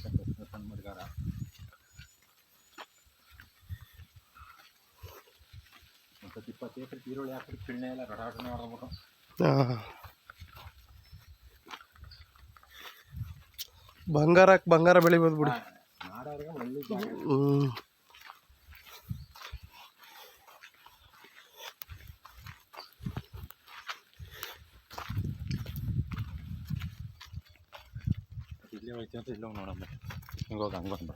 ಸಣ್ಣ ಮಡ್ಗಾರ ಒಂದು 20 ಎಕರೆ ಈರುಳ್ಳಿ ಹಾಕಿದ್ರೆ ಚಿಣ್ಣೆ ಎಲ್ಲ ರಟಾಟನೆ ಮಾಡ್ಬಿಟ್ಟು ಬಂಗಾರ ಬೆಳಿಬೋದು ಬಿಡಿ. ಮಾಡೋರಿಗೆ ಒಳ್ಳೆ ಜಾಗ. ಇಲ್ಲೇ ಹೋಯ್ತು ಅಂತ ಇಲ್ಲ ನೋಡಮ್ಮ ಹಿಂಗೋಗಿ ಹಂಗೆ ಬಂದು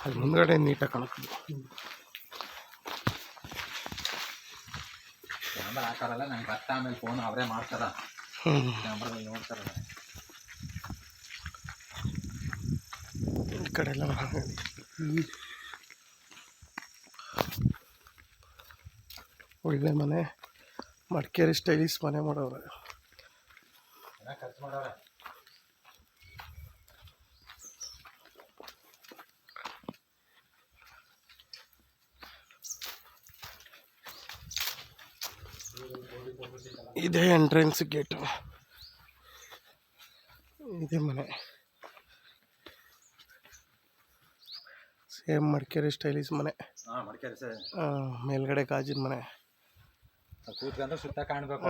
ಅಲ್ಲಿ ಮುಂದ್ಗಡೆ ನೀಟಾಗಿ ಕಾಣುತ್ತೆ. ಕ್ಯಾಮ್ರಾ ಹಾಕಾರಲ್ಲ ನಂಗೆ ಬರ್ತ ಆಮೇಲೆ ಫೋನ್ ಅವರೇ ಮಾಡ್ತಾರ ಕ್ಯಾಮ್ರಾದಲ್ಲಿ ನೋಡ್ತಾರಲ್ಲ ಈ ಕಡೆ ಎಲ್ಲ ಒಳ್ಳೆ ಮನೆ ಮಡಿಕೇರಿ ಸ್ಟೈಲಿಶ್ ಮನೆ ಮಾಡೋರೆ. ಖರ್ಚು ಮಾಡೋರೆ. ಇದೇ ಎಂಟ್ರೆನ್ಸ್ ಗೇಟು, ಇದೇ ಮನೆ. ಸೇಮ್ ಮಡಿಕೇರಿ ಸ್ಟೈಲಿಶ್ ಮನೆ. ಮಡಿಕೇರಿ ಮೇಲ್ಗಡೆ ಗಾಜಿನ ಮನೆ. ಕೂತ್ಕೊಂಡ್ರೆ ಸುತ್ತ ಕಾಣಬೇಕು.